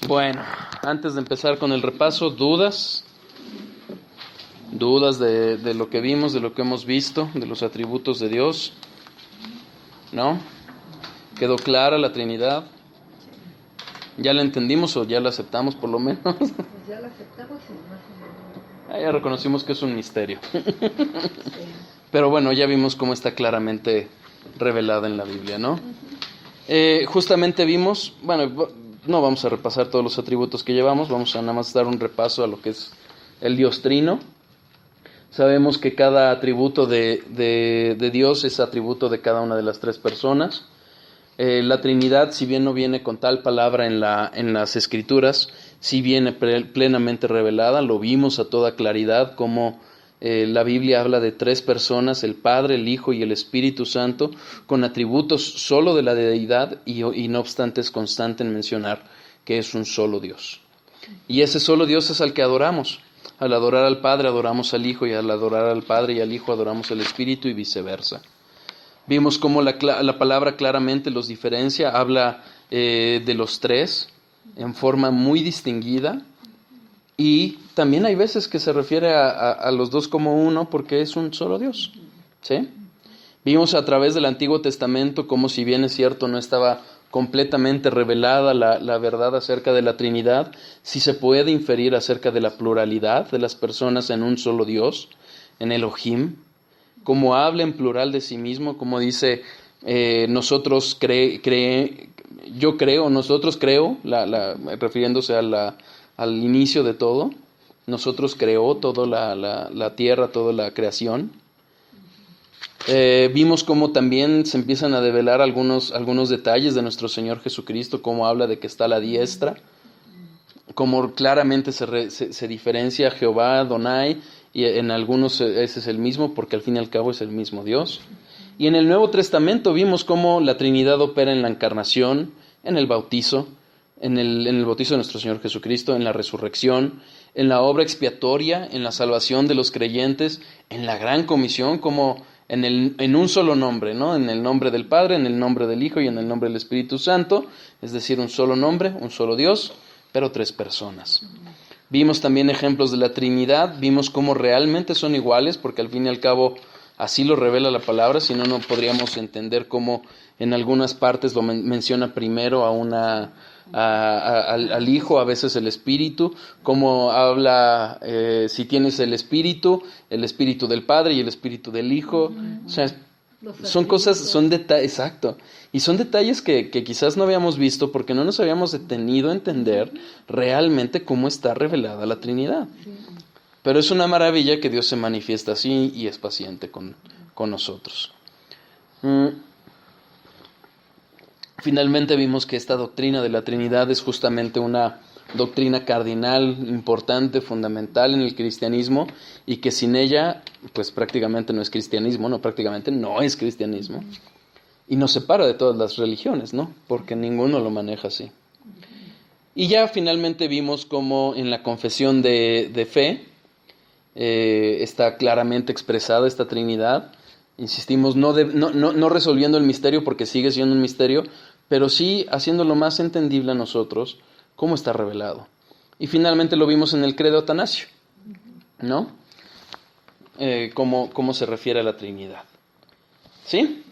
Bueno, antes de empezar con el repaso, dudas de lo que vimos, de lo que hemos visto, de los atributos de Dios, ¿no? ¿Quedó clara la Trinidad? ¿Ya la entendimos o ya la aceptamos por lo menos? Pues ya la aceptamos y más o menos. Ya reconocimos que es un misterio. Sí. Pero bueno, ya vimos cómo está claramente revelada en la Biblia, ¿no? Justamente vimos, bueno, no vamos a repasar todos los atributos que llevamos, vamos a nada más dar un repaso a lo que es el Dios Trino. Sabemos que cada atributo de Dios es atributo de cada una de las tres personas. La Trinidad, si bien no viene con tal palabra en las Escrituras, sí viene plenamente revelada. Lo vimos a toda claridad como la Biblia habla de tres personas, el Padre, el Hijo y el Espíritu Santo, con atributos solo de la deidad y no obstante es constante en mencionar que es un solo Dios. Y ese solo Dios es al que adoramos. Al adorar al Padre adoramos al Hijo, y al adorar al Padre y al Hijo adoramos al Espíritu, y viceversa. Vimos cómo la palabra claramente los diferencia, habla de los tres en forma muy distinguida, y también hay veces que se refiere a los dos como uno porque es un solo Dios, ¿sí? Vimos a través del Antiguo Testamento cómo, si bien es cierto no estaba completamente revelada la verdad acerca de la Trinidad, sí se puede inferir acerca de la pluralidad de las personas en un solo Dios, en Elohim, como habla en plural de sí mismo, como dice, nosotros creo, refiriéndose al inicio de todo, nosotros creó toda la tierra, toda la creación. Vimos cómo también se empiezan a develar algunos detalles de nuestro Señor Jesucristo, cómo habla de que está a la diestra, cómo claramente se diferencia Jehová, Adonai, y en algunos ese es el mismo, porque al fin y al cabo es el mismo Dios. Y en el Nuevo Testamento vimos cómo la Trinidad opera en la encarnación, en el bautizo, en el bautizo de nuestro Señor Jesucristo, en la resurrección, en la obra expiatoria, en la salvación de los creyentes, en la gran comisión, como en un solo nombre, ¿no? En el nombre del Padre, en el nombre del Hijo y en el nombre del Espíritu Santo, es decir, un solo nombre, un solo Dios, pero tres personas. Vimos también ejemplos de la Trinidad, vimos cómo realmente son iguales, porque al fin y al cabo así lo revela la palabra, si no, no podríamos entender cómo en algunas partes lo menciona primero al Hijo, a veces el Espíritu, cómo habla, si tienes el Espíritu del Padre y el Espíritu del Hijo, o sea, son cosas, son detalles, exacto, y son detalles que quizás no habíamos visto porque no nos habíamos detenido a entender realmente cómo está revelada la Trinidad. Pero es una maravilla que Dios se manifiesta así y es paciente con nosotros. Finalmente vimos que esta doctrina de la Trinidad es justamente una doctrina cardinal, importante, fundamental en el cristianismo, y que sin ella, pues prácticamente no es cristianismo, y nos separa de todas las religiones, ¿no? Porque ninguno lo maneja así. Y ya finalmente vimos cómo en la confesión de fe está claramente expresada esta Trinidad. Insistimos, no resolviendo el misterio porque sigue siendo un misterio, pero sí haciéndolo más entendible a nosotros cómo está revelado. Y finalmente lo vimos en el credo Atanasio, ¿no? Cómo se refiere a la Trinidad. ¿Sí?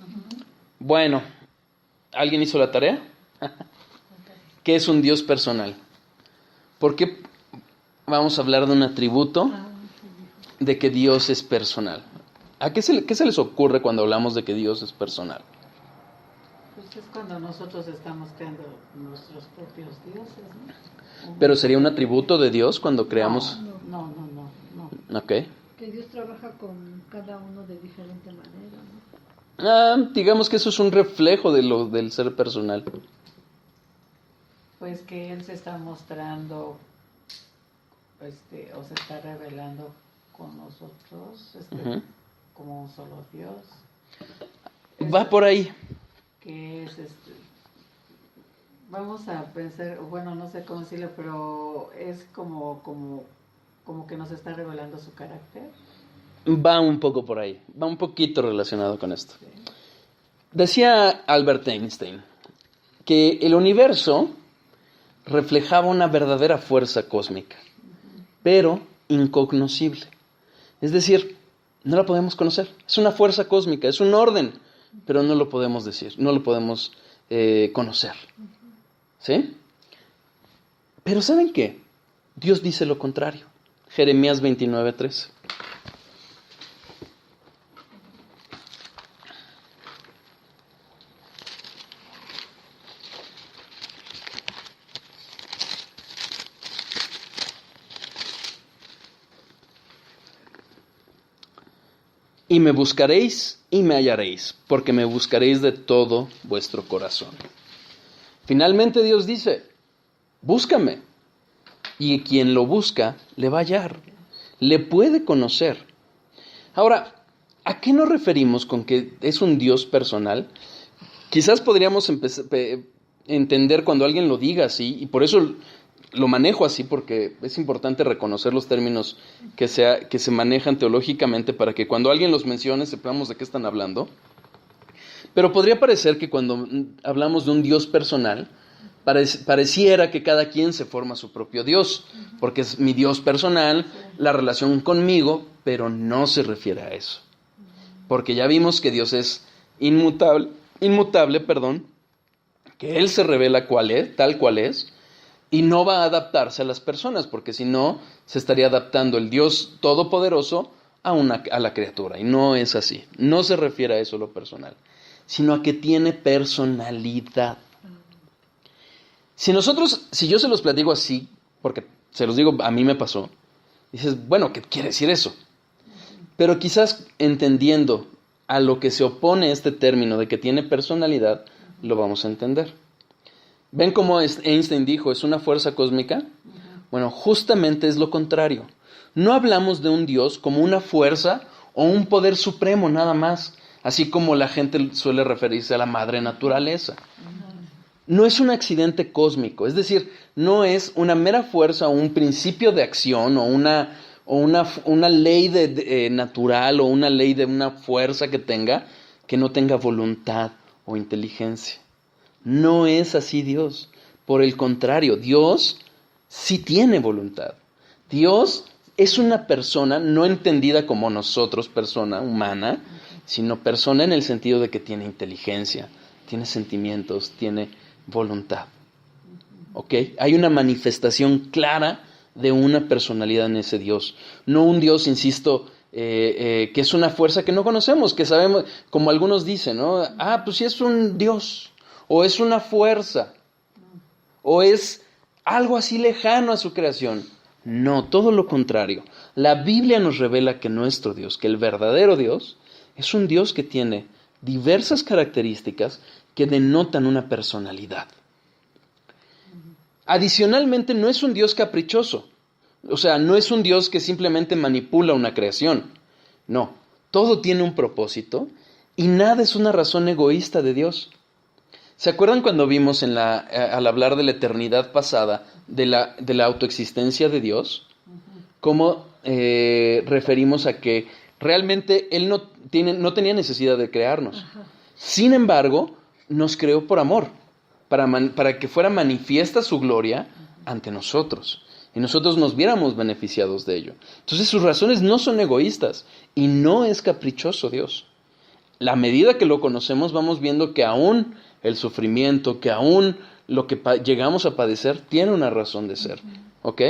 Bueno, ¿alguien hizo la tarea? ¿Qué es un Dios personal? ¿Por qué vamos a hablar de un atributo de que Dios es personal? ¿Qué se les ocurre cuando hablamos de que Dios es personal? Pues es cuando nosotros estamos creando nuestros propios dioses, ¿no? ¿Pero sería un atributo de Dios cuando creamos? No. Ok. Que Dios trabaja con cada uno de diferente manera, ¿no? Digamos que eso es un reflejo del ser personal. Pues que Él se está mostrando, o se está revelando con nosotros, como un solo Dios. Va por ahí. Que es vamos a pensar, bueno, no sé cómo decirlo, pero es como que nos está revelando su carácter. Va un poco por ahí, va un poquito relacionado con esto. Sí. Decía Albert Einstein que el universo reflejaba una verdadera fuerza cósmica, pero incognoscible. Es decir, no la podemos conocer. Es una fuerza cósmica, es un orden, pero no lo podemos decir, no lo podemos conocer. ¿Sí? Pero ¿saben qué? Dios dice lo contrario. Jeremías 29:13. Y me buscaréis y me hallaréis, porque me buscaréis de todo vuestro corazón. Finalmente Dios dice, búscame. Y quien lo busca, le va a hallar. Le puede conocer. Ahora, ¿a qué nos referimos con que es un Dios personal? Quizás podríamos entender cuando alguien lo diga así, y por eso lo manejo así, porque es importante reconocer los términos que se manejan teológicamente para que cuando alguien los mencione sepamos de qué están hablando. Pero podría parecer que cuando hablamos de un Dios personal, pareciera que cada quien se forma su propio Dios, porque es mi Dios personal, la relación conmigo, pero no se refiere a eso. Porque ya vimos que Dios es inmutable, que Él se revela tal cual es, y no va a adaptarse a las personas, porque si no, se estaría adaptando el Dios todopoderoso a la criatura, y no es así. No se refiere a eso lo personal, sino a que tiene personalidad. Si yo se los platico así, porque se los digo, a mí me pasó, dices, bueno, ¿qué quiere decir eso? Pero quizás entendiendo a lo que se opone este término de que tiene personalidad, lo vamos a entender. ¿Ven cómo Einstein dijo, es una fuerza cósmica? Bueno, justamente es lo contrario. No hablamos de un Dios como una fuerza o un poder supremo nada más, así como la gente suele referirse a la madre naturaleza. No es un accidente cósmico, es decir, no es una mera fuerza o un principio de acción o una ley natural o una ley de una fuerza que no tenga voluntad o inteligencia. No es así Dios. Por el contrario, Dios sí tiene voluntad. Dios es una persona no entendida como nosotros, persona humana, sino persona en el sentido de que tiene inteligencia, tiene sentimientos, tiene voluntad. ¿Ok? Hay una manifestación clara de una personalidad en ese Dios. No un Dios, insisto, que es una fuerza que no conocemos, que sabemos, como algunos dicen, ¿no? Pues sí es un Dios, o es una fuerza, o es algo así lejano a su creación. No, todo lo contrario. La Biblia nos revela que nuestro Dios, que el verdadero Dios, es un Dios que tiene diversas características que denotan una personalidad. Adicionalmente, no es un Dios caprichoso. O sea, no es un Dios que simplemente manipula una creación. No, todo tiene un propósito y nada es una razón egoísta de Dios. ¿Se acuerdan cuando vimos al hablar de la eternidad pasada, de la autoexistencia de Dios? Cómo referimos a que realmente Él no tenía necesidad de crearnos. Sin embargo, nos creó por amor, para que fuera manifiesta su gloria ante nosotros, y nosotros nos viéramos beneficiados de ello. Entonces sus razones no son egoístas, y no es caprichoso Dios. La medida que lo conocemos, vamos viendo que aún el sufrimiento, que aún lo que llegamos a padecer, tiene una razón de ser. ¿Ok?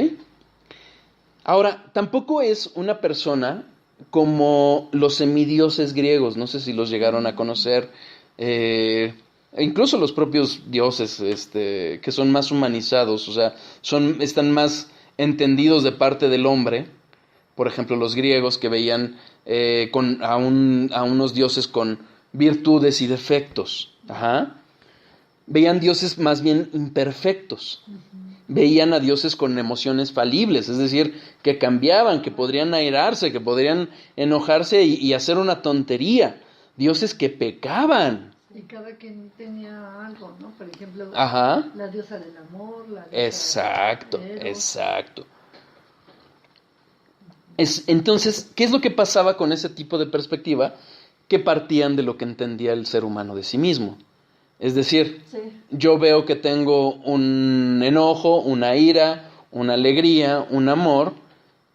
Ahora, tampoco es una persona como los semidioses griegos, no sé si los llegaron a conocer, incluso los propios dioses que son más humanizados, o sea, están más entendidos de parte del hombre. Por ejemplo, los griegos que veían a unos dioses con virtudes y defectos. Veían dioses más bien imperfectos. Veían a dioses con emociones falibles, es decir, que cambiaban, que podrían airarse, que podrían enojarse y hacer una tontería. Dioses que pecaban. Y cada quien tenía algo, ¿no? Por ejemplo, Ajá. La diosa del amor, la diosa Exacto, del dinero. exacto. Entonces, ¿qué es lo que pasaba con ese tipo de perspectiva? Que partían de lo que entendía el ser humano de sí mismo. Es decir, Sí. yo veo que tengo un enojo, una ira, una alegría, un amor,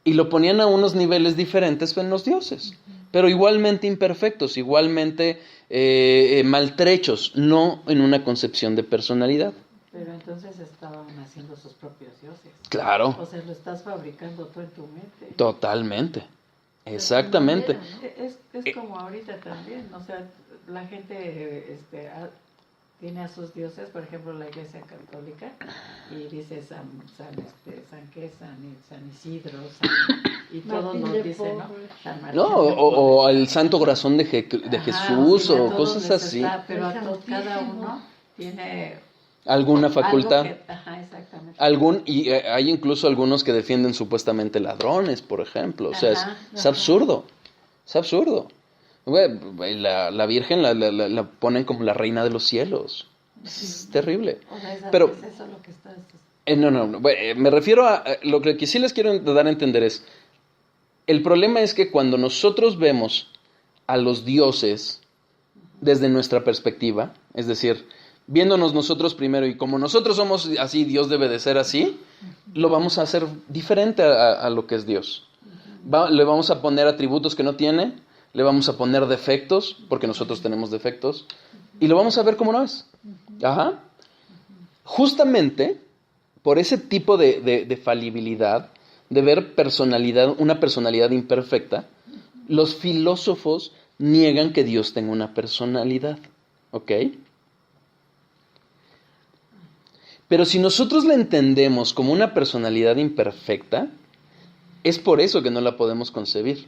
y lo ponían a unos niveles diferentes en los dioses, pero igualmente imperfectos, igualmente maltrechos, no en una concepción de personalidad. Pero entonces estaban haciendo sus propios dioses. Claro, O sea, lo estás fabricando tú en tu mente. totalmente, exactamente. Es como ahorita también, o sea, la gente tiene a sus dioses, por ejemplo, la Iglesia Católica, y dice San Isidro, y todos Martín nos de dicen, ¿no? Porres. San Martín No, de o Porres. el Santo Corazón de Ajá, Jesús, sí, a o todos cosas les así. está, pero El cada Santísimo. uno tiene Alguna algo facultad. ajá, exactamente. Hay incluso algunos que defienden supuestamente ladrones, por ejemplo. O sea, Ajá, es ajá. absurdo. Es absurdo. Güey, la Virgen la ponen como la reina de los cielos. Es terrible. O sea, Pero, es eso lo que estás... no. Me refiero a lo que sí les quiero dar a entender es, el problema es que cuando nosotros vemos a los dioses desde nuestra perspectiva, es decir, viéndonos nosotros primero y como nosotros somos así, Dios debe de ser así, lo vamos a hacer diferente a lo que es Dios. Le vamos a poner atributos que no tiene, le vamos a poner defectos, porque nosotros tenemos defectos, y lo vamos a ver como no es. Ajá. Justamente por ese tipo de falibilidad, de ver una personalidad imperfecta, los filósofos niegan que Dios tenga una personalidad. ¿Ok? Pero si nosotros la entendemos como una personalidad imperfecta, es por eso que no la podemos concebir.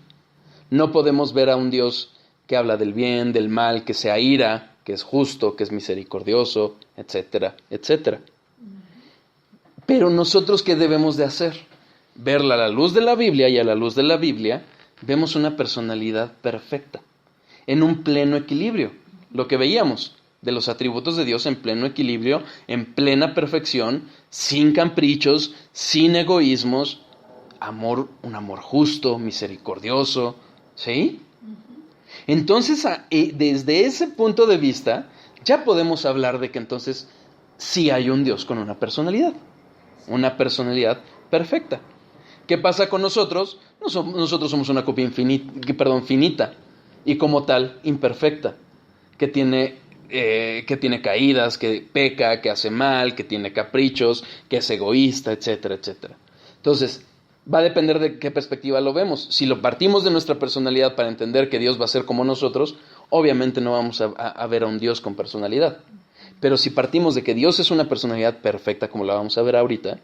No podemos ver a un Dios que habla del bien, del mal, que se aira, que es justo, que es misericordioso, etcétera, etcétera. Pero nosotros, ¿qué debemos de hacer? Verla a la luz de la Biblia, y a la luz de la Biblia vemos una personalidad perfecta, en un pleno equilibrio. Lo que veíamos de los atributos de Dios en pleno equilibrio, en plena perfección, sin caprichos, sin egoísmos, un amor justo, misericordioso, ¿sí? Entonces, desde ese punto de vista, ya podemos hablar de que entonces sí hay un Dios con una personalidad perfecta. ¿Qué pasa con nosotros? Nosotros somos una copia finita, y como tal, imperfecta, que tiene caídas, que peca, que hace mal, que tiene caprichos, que es egoísta, etcétera, etcétera. Entonces, va a depender de qué perspectiva lo vemos. Si lo partimos de nuestra personalidad para entender que Dios va a ser como nosotros, obviamente no vamos a ver a un Dios con personalidad. Pero si partimos de que Dios es una personalidad perfecta, como la vamos a ver ahorita,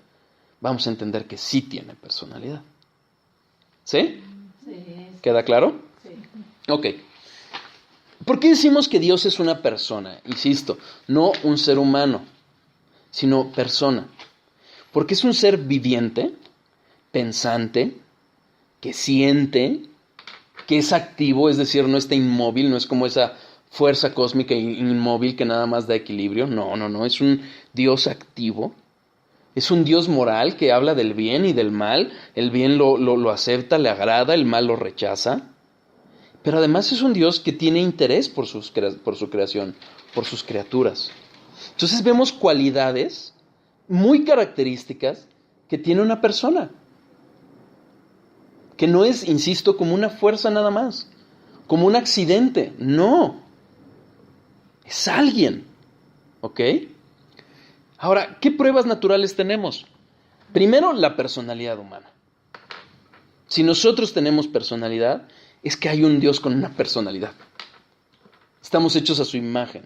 vamos a entender que sí tiene personalidad. ¿Sí? Sí. ¿Queda claro? Sí. Ok. ¿Por qué decimos que Dios es una persona? Insisto, no un ser humano, sino persona. Porque es un ser viviente, pensante, que siente, que es activo, es decir, no está inmóvil, no es como esa fuerza cósmica inmóvil que nada más da equilibrio. No, es un Dios activo. Es un Dios moral que habla del bien y del mal. El bien lo acepta, le agrada, el mal lo rechaza. Pero además es un Dios que tiene interés por su creación, por sus criaturas. Entonces vemos cualidades muy características que tiene una persona. Que no es, insisto, como una fuerza nada más, como un accidente. No. Es alguien. ¿Ok? Ahora, ¿qué pruebas naturales tenemos? Primero, la personalidad humana. Si nosotros tenemos personalidad, es que hay un Dios con una personalidad. Estamos hechos a su imagen.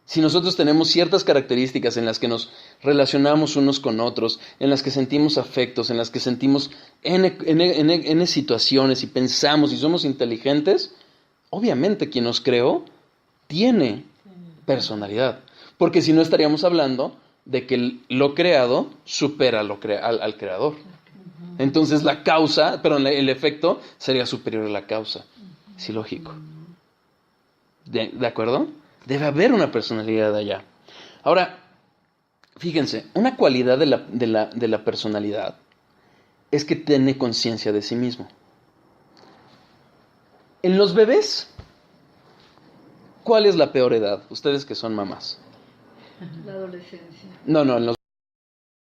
Si nosotros tenemos ciertas características en las que nos relacionamos unos con otros, en las que sentimos afectos, en las que sentimos N situaciones y pensamos y somos inteligentes, obviamente quien nos creó tiene personalidad. Porque si no estaríamos hablando de que lo creado supera al creador. Entonces la causa, pero el efecto sería superior a la causa. Es ilógico. ¿De acuerdo? Debe haber una personalidad allá. Ahora, fíjense, una cualidad de la personalidad es que tiene conciencia de sí mismo. En los bebés, ¿Cuál es la peor edad? Ustedes que son mamás. La adolescencia. No, en los